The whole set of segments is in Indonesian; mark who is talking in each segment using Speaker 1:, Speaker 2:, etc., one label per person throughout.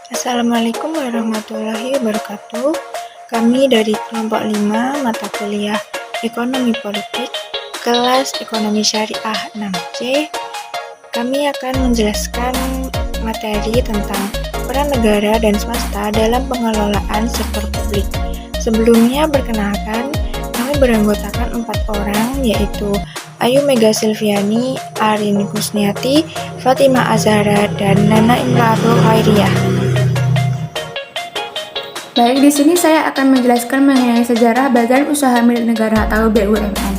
Speaker 1: Assalamualaikum warahmatullahi wabarakatuh. Kami dari kelompok 5 mata kuliah Ekonomi Politik, kelas Ekonomi Syariah 6C. Kami akan menjelaskan materi tentang peran negara dan swasta dalam pengelolaan sektor publik. Sebelumnya perkenalkan, kami beranggotakan 4 orang, yaitu Ayu Mega Silviani, Arin Kusniati, Fatimah Azhara, dan Nana Imratul Khairiyah.
Speaker 2: Baik, di sini saya akan menjelaskan mengenai sejarah Badan Usaha Milik Negara atau BUMN.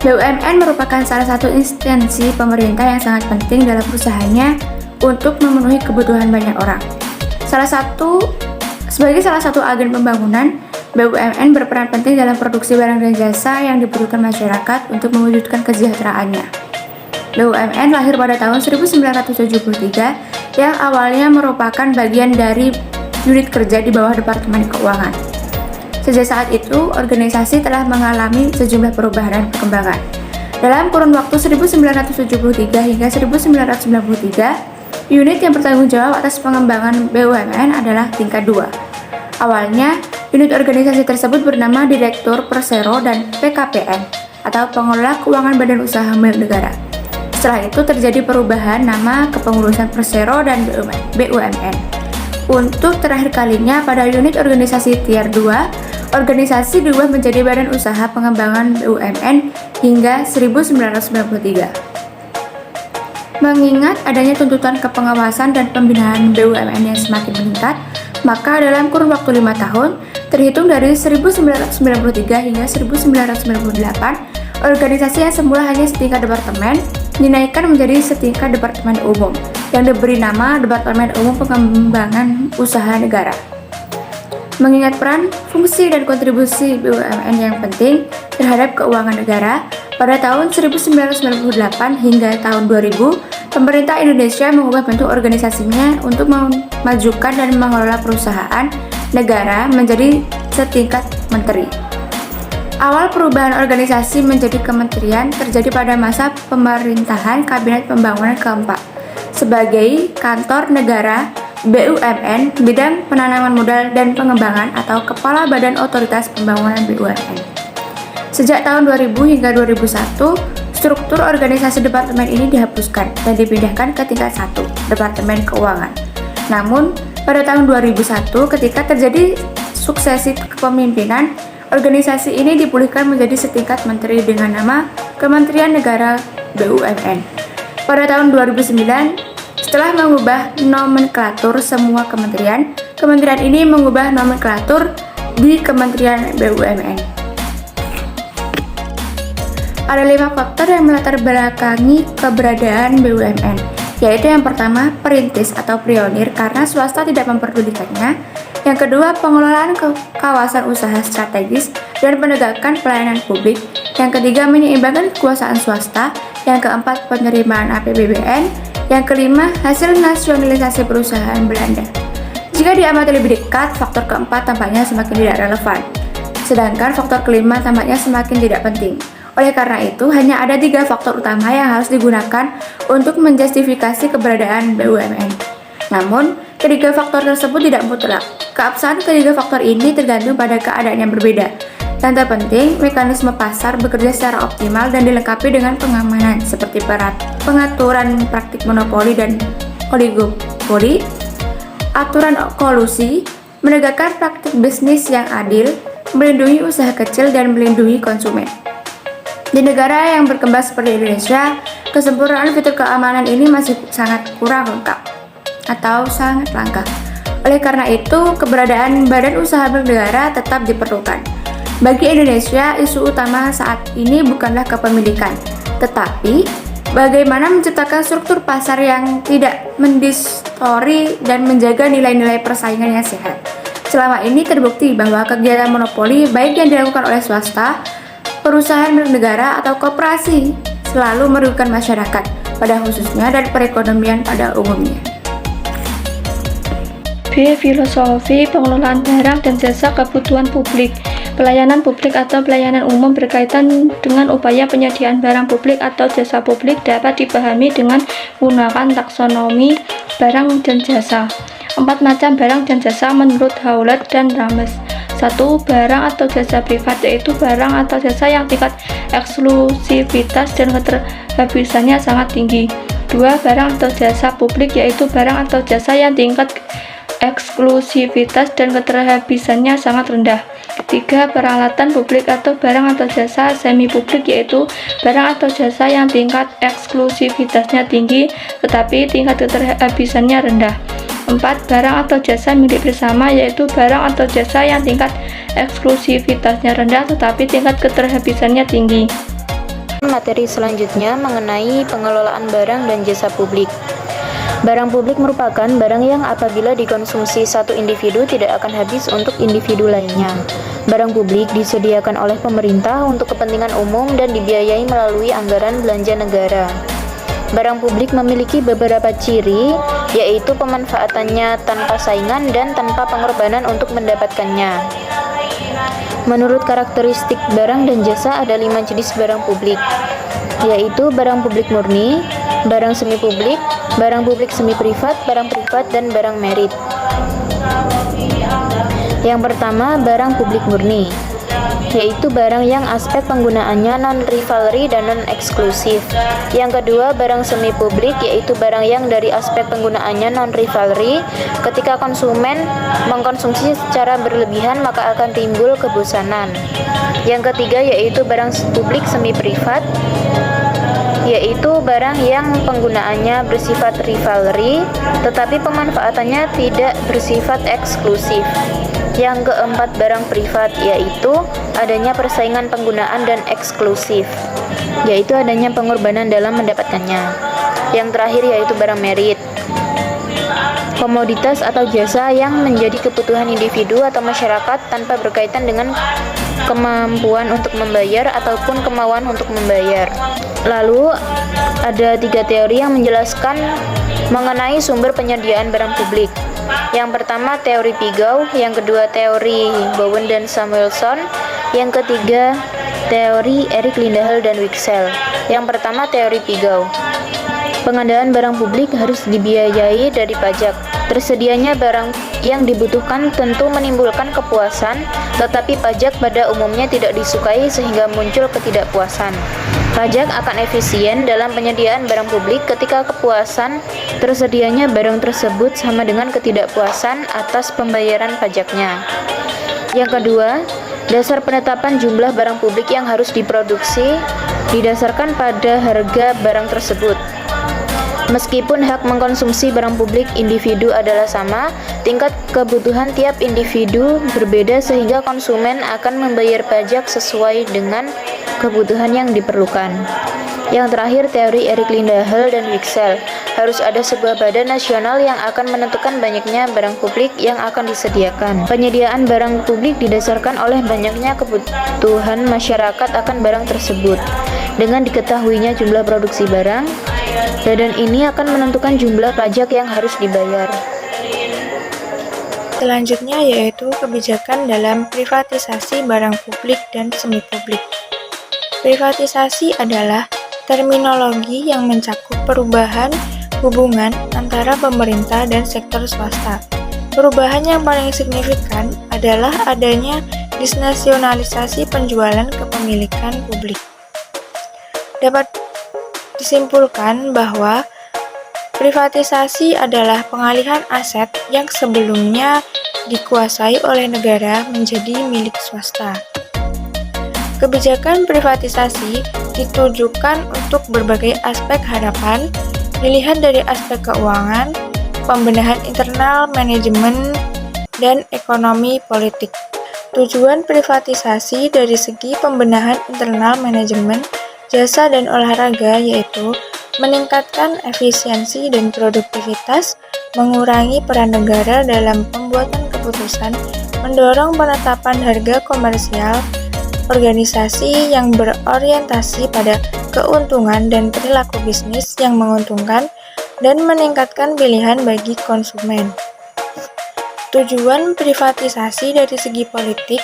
Speaker 2: BUMN merupakan salah satu instansi pemerintah yang sangat penting dalam usahanya untuk memenuhi kebutuhan banyak orang. Sebagai salah satu agen pembangunan, BUMN berperan penting dalam produksi barang dan jasa yang dibutuhkan masyarakat untuk mewujudkan kesejahteraannya. BUMN lahir pada tahun 1973 yang awalnya merupakan bagian dari unit kerja di bawah Departemen Keuangan. Sejak saat itu, organisasi telah mengalami sejumlah perubahan dan perkembangan. Dalam kurun waktu 1973 hingga 1993, unit yang bertanggung jawab atas pengembangan BUMN adalah tingkat 2. Awalnya, unit organisasi tersebut bernama Direktur Persero dan PKPN atau Pengelola Keuangan Badan Usaha Milik Negara. Setelah itu terjadi perubahan nama kepengurusan Persero dan BUMN. Untuk terakhir kalinya pada unit organisasi tier 2, organisasi diubah menjadi Badan Usaha Pengembangan BUMN hingga 1993. Mengingat adanya tuntutan kepengawasan dan pembinaan BUMN yang semakin meningkat, maka dalam kurun waktu 5 tahun, terhitung dari 1993 hingga 1998, organisasi yang semula hanya setingkat departemen dinaikkan menjadi setingkat departemen umum yang diberi nama Departemen Umum Pengembangan Usaha Negara. Mengingat peran, fungsi, dan kontribusi BUMN yang penting terhadap keuangan negara, pada tahun 1998 hingga tahun 2000, pemerintah Indonesia mengubah bentuk organisasinya untuk memajukan dan mengelola perusahaan negara menjadi setingkat menteri. Awal perubahan organisasi menjadi kementerian terjadi pada masa pemerintahan Kabinet Pembangunan keempat sebagai Kantor Negara BUMN Bidang Penanaman Modal dan Pengembangan atau Kepala Badan Otoritas Pembangunan BUMN. Sejak tahun 2000 hingga 2001, struktur organisasi departemen ini dihapuskan dan dipindahkan ke tingkat 1, Departemen Keuangan. Namun, pada tahun 2001 ketika terjadi suksesi kepemimpinan, organisasi ini dipulihkan menjadi setingkat menteri dengan nama Kementerian Negara BUMN. Pada tahun 2009, setelah mengubah nomenklatur semua kementerian, kementerian ini mengubah nomenklatur di Kementerian BUMN. Ada 5 faktor yang melatar belakangi keberadaan BUMN, yaitu yang pertama, perintis atau pionir karena swasta tidak memperdulikannya. Yang kedua, pengelolaan kawasan usaha strategis dan penegakan pelayanan publik. Yang ketiga, menyeimbangkan kekuasaan swasta. Yang keempat, penerimaan APBN. Yang kelima, hasil nasionalisasi perusahaan Belanda. Jika diamati lebih dekat, faktor keempat tampaknya semakin tidak relevan, sedangkan faktor kelima tampaknya semakin tidak penting. Oleh karena itu, hanya ada 3 faktor utama yang harus digunakan untuk menjustifikasi keberadaan BUMN. Namun, ketiga faktor tersebut tidak mutlak. Keabsahan ketiga faktor ini tergantung pada keadaan yang berbeda. Yang terpenting, mekanisme pasar bekerja secara optimal dan dilengkapi dengan pengamanan seperti pengaturan praktik monopoli dan oligopoli, aturan kolusi, menegakkan praktik bisnis yang adil, melindungi usaha kecil, dan melindungi konsumen. Di negara yang berkembang seperti Indonesia, kesempurnaan fitur keamanan ini masih sangat kurang lengkap atau sangat langka. Oleh karena itu, keberadaan Badan Usaha Milik Negara tetap diperlukan. Bagi Indonesia, isu utama saat ini bukanlah kepemilikan, tetapi bagaimana menciptakan struktur pasar yang tidak mendistorsi dan menjaga nilai-nilai persaingan yang sehat. Selama ini terbukti bahwa kegiatan monopoli, baik yang dilakukan oleh swasta, perusahaan milik negara, atau koperasi, selalu merugikan masyarakat pada khususnya dan perekonomian pada umumnya.
Speaker 3: B. Filosofi pengelolaan barang dan jasa kebutuhan publik. Pelayanan publik atau pelayanan umum berkaitan dengan upaya penyediaan barang publik atau jasa publik dapat dipahami dengan menggunakan taksonomi barang dan jasa. 4 macam barang dan jasa menurut Howlett dan Rames. 1. Barang atau jasa privat, yaitu barang atau jasa yang tingkat eksklusivitas dan keterhabisannya sangat tinggi. 2. Barang atau jasa publik, yaitu barang atau jasa yang tingkat eksklusivitas dan keterhabisannya sangat rendah. 3. Peralatan publik atau barang atau jasa semi publik, yaitu barang atau jasa yang tingkat eksklusivitasnya tinggi tetapi tingkat keterhabisannya rendah. 4. Barang atau jasa milik bersama, yaitu barang atau jasa yang tingkat eksklusivitasnya rendah tetapi tingkat keterhabisannya tinggi.
Speaker 4: Materi selanjutnya mengenai pengelolaan barang dan jasa publik. Barang publik merupakan barang yang apabila dikonsumsi satu individu tidak akan habis untuk individu lainnya. Barang publik disediakan oleh pemerintah untuk kepentingan umum dan dibiayai melalui anggaran belanja negara. Barang publik memiliki beberapa ciri, yaitu pemanfaatannya tanpa saingan dan tanpa pengorbanan untuk mendapatkannya. Menurut karakteristik barang dan jasa ada 5 jenis barang publik, yaitu barang publik murni, barang semi publik, barang publik semi privat, barang privat, dan barang merit. Yang pertama, barang publik murni, yaitu barang yang aspek penggunaannya non-rivalry dan non-eksklusif. Yang kedua, barang semi publik, yaitu barang yang dari aspek penggunaannya non-rivalry. Ketika konsumen mengkonsumsi secara berlebihan, maka akan timbul kebosanan. Yang ketiga, yaitu barang publik semi privat, yaitu barang yang penggunaannya bersifat rivalry, tetapi pemanfaatannya tidak bersifat eksklusif. Yang keempat, barang privat, yaitu adanya persaingan penggunaan dan eksklusif, yaitu adanya pengorbanan dalam mendapatkannya. Yang terakhir yaitu barang merit, komoditas atau jasa yang menjadi kebutuhan individu atau masyarakat tanpa berkaitan dengan kemampuan untuk membayar ataupun kemauan untuk membayar. Lalu ada 3 teori yang menjelaskan mengenai sumber penyediaan barang publik. Yang pertama teori Pigow, yang kedua teori Bowen dan Samuelson, yang ketiga teori Eric Lindahel dan Wicksell. Yang pertama teori Pigow. Pengadaan barang publik harus dibiayai dari pajak. Tersedianya barang yang dibutuhkan tentu menimbulkan kepuasan, tetapi pajak pada umumnya tidak disukai sehingga muncul ketidakpuasan. Pajak akan efisien dalam penyediaan barang publik ketika kepuasan tersedianya barang tersebut sama dengan ketidakpuasan atas pembayaran pajaknya. Yang kedua, dasar penetapan jumlah barang publik yang harus diproduksi didasarkan pada harga barang tersebut. Meskipun hak mengkonsumsi barang publik individu adalah sama, tingkat kebutuhan tiap individu berbeda sehingga konsumen akan membayar pajak sesuai dengan kebutuhan yang diperlukan. Yang terakhir, teori Eric Lindahel dan Wicksell. Harus ada sebuah badan nasional yang akan menentukan banyaknya barang publik yang akan disediakan. Penyediaan barang publik didasarkan oleh banyaknya kebutuhan masyarakat akan barang tersebut. Dengan diketahuinya jumlah produksi barang, badan ini akan menentukan jumlah pajak yang harus dibayar.
Speaker 1: Selanjutnya yaitu kebijakan dalam privatisasi barang publik dan semi publik. Privatisasi adalah terminologi yang mencakup perubahan hubungan antara pemerintah dan sektor swasta. Perubahan yang paling signifikan adalah adanya disnasionalisasi penjualan kepemilikan publik. Dapat disimpulkan bahwa privatisasi adalah pengalihan aset yang sebelumnya dikuasai oleh negara menjadi milik swasta. Kebijakan privatisasi ditujukan untuk berbagai aspek harapan, dilihat dari aspek keuangan, pembenahan internal, manajemen, dan ekonomi politik. Tujuan privatisasi dari segi pembenahan internal manajemen, jasa dan olahraga yaitu meningkatkan efisiensi dan produktivitas, mengurangi peran negara dalam pembuatan keputusan, mendorong penetapan harga komersial, organisasi yang berorientasi pada keuntungan dan perilaku bisnis yang menguntungkan, dan meningkatkan pilihan bagi konsumen. Tujuan privatisasi dari segi politik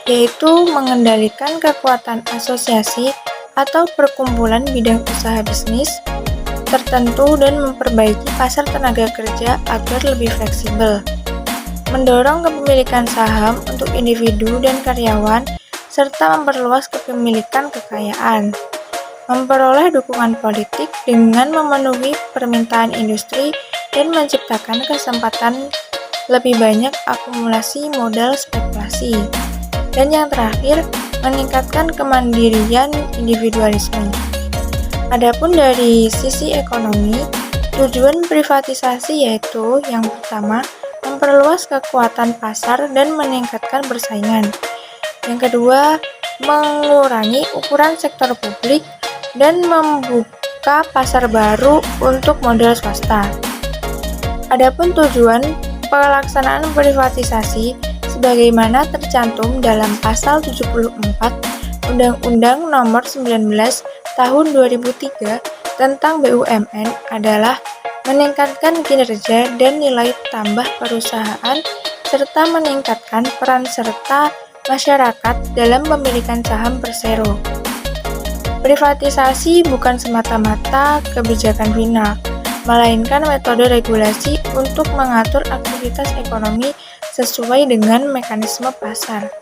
Speaker 1: yaitu mengendalikan kekuatan asosiasi atau perkumpulan bidang usaha bisnis, tertentu dan memperbaiki pasar tenaga kerja agar lebih fleksibel. Mendorong kepemilikan saham untuk individu dan karyawan, serta memperluas kepemilikan kekayaan. Memperoleh dukungan politik dengan memenuhi permintaan industri dan menciptakan kesempatan lebih banyak akumulasi modal spekulasi. Dan yang terakhir, meningkatkan kemandirian individualisme. Adapun dari sisi ekonomi, tujuan privatisasi yaitu yang pertama, memperluas kekuatan pasar dan meningkatkan persaingan. Yang kedua, mengurangi ukuran sektor publik dan membuka pasar baru untuk modal swasta. Adapun tujuan pelaksanaan privatisasi sebagaimana tercantum dalam pasal 74 Undang-Undang Nomor 19 Tahun 2003 tentang BUMN adalah meningkatkan kinerja dan nilai tambah perusahaan serta meningkatkan peran serta masyarakat dalam pemilikan saham persero. Privatisasi bukan semata-mata kebijakan final, melainkan metode regulasi untuk mengatur aktivitas ekonomi sesuai dengan mekanisme pasar.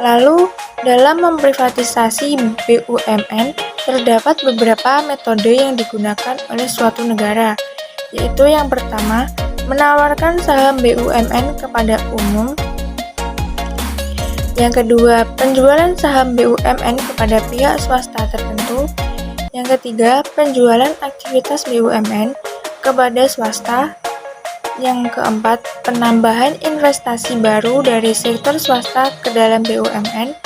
Speaker 1: Lalu, dalam memprivatisasi BUMN, terdapat beberapa metode yang digunakan oleh suatu negara, yaitu yang pertama, menawarkan saham BUMN kepada umum. Yang kedua, penjualan saham BUMN kepada pihak swasta tertentu. Yang ketiga, penjualan aktivitas BUMN kepada swasta. Yang keempat, penambahan investasi baru dari sektor swasta ke dalam BUMN.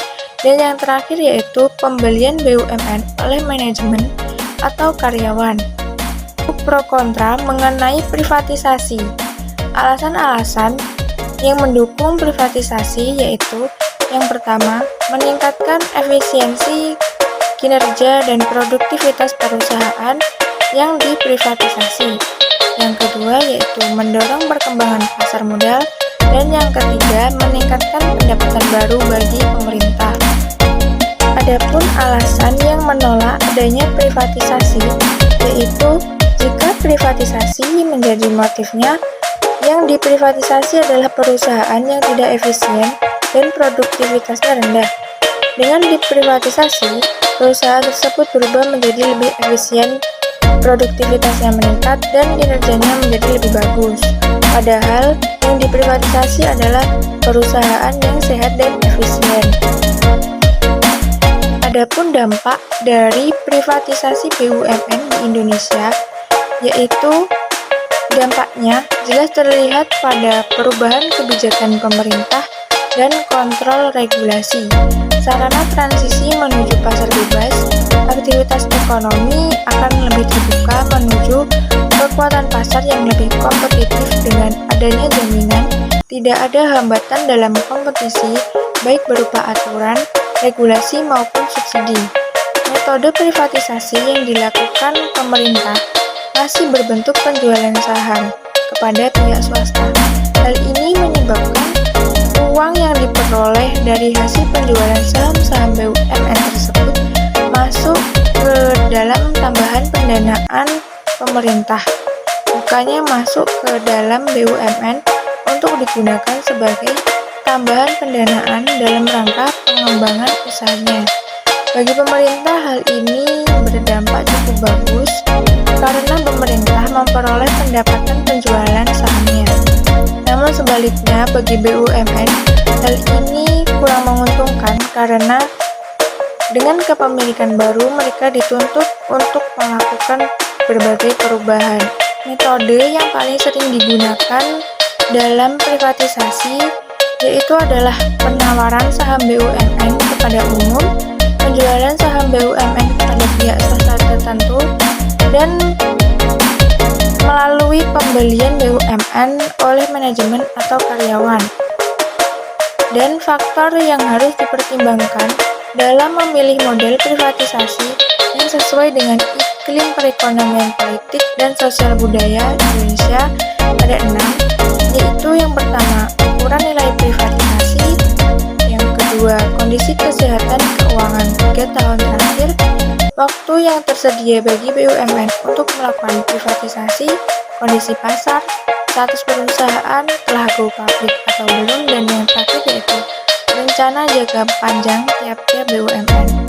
Speaker 1: Dan yang terakhir yaitu pembelian BUMN oleh manajemen atau karyawan. Pro kontra mengenai privatisasi. Alasan-alasan yang mendukung privatisasi yaitu yang pertama, meningkatkan efisiensi kinerja dan produktivitas perusahaan yang diprivatisasi. Yang kedua yaitu mendorong perkembangan pasar modal, dan yang ketiga meningkatkan pendapatan baru bagi pemerintah. Adapun alasan yang menolak adanya privatisasi yaitu jika privatisasi menjadi motifnya, yang diprivatisasi adalah perusahaan yang tidak efisien dan produktivitasnya rendah. Dengan diprivatisasi, perusahaan tersebut berubah menjadi lebih efisien, produktivitasnya meningkat, dan kinerjanya menjadi lebih bagus. Padahal, yang diprivatisasi adalah perusahaan yang sehat dan efisien. Adapun dampak dari privatisasi BUMN di Indonesia, yaitu dampaknya jelas terlihat pada perubahan kebijakan pemerintah dan kontrol regulasi. Sarana transisi menuju pasar bebas, aktivitas ekonomi akan lebih terbuka menuju kekuatan pasar yang lebih kompetitif dengan adanya jaminan tidak ada hambatan dalam kompetisi baik berupa aturan, regulasi maupun subsidi. Metode privatisasi yang dilakukan pemerintah masih berbentuk penjualan saham kepada pihak swasta. Hal ini menyebabkan uang yang diperoleh dari hasil penjualan saham-saham BUMN tersebut masuk ke dalam tambahan pendanaan pemerintah, bukannya masuk ke dalam BUMN untuk digunakan sebagai tambahan pendanaan dalam rangka pengembangan usahanya. Bagi pemerintah, hal ini berdampak cukup bagus karena pemerintah memperoleh pendapatan penjualan sahamnya. Namun sebaliknya, bagi BUMN, hal ini kurang menguntungkan karena dengan kepemilikan baru mereka dituntut untuk melakukan berbagai perubahan. Metode yang paling sering digunakan dalam privatisasi yaitu adalah penawaran saham BUMN kepada umum, penjualan saham BUMN kepada pihak swasta tertentu, dan melalui pembelian BUMN oleh manajemen atau karyawan. Dan faktor yang harus dipertimbangkan dalam memilih model privatisasi yang sesuai dengan iklim perekonomian politik dan sosial budaya Indonesia ada 6, yaitu yang pertama, ukuran nilai privatisasi, yang kedua, kondisi kesehatan keuangan 3 tahun terakhir, waktu waktu yang tersedia bagi BUMN untuk melakukan privatisasi, kondisi pasar, status perusahaan, telah go public atau belum, dan yang terakhir yaitu rencana jangka panjang tiap-tiap BUMN.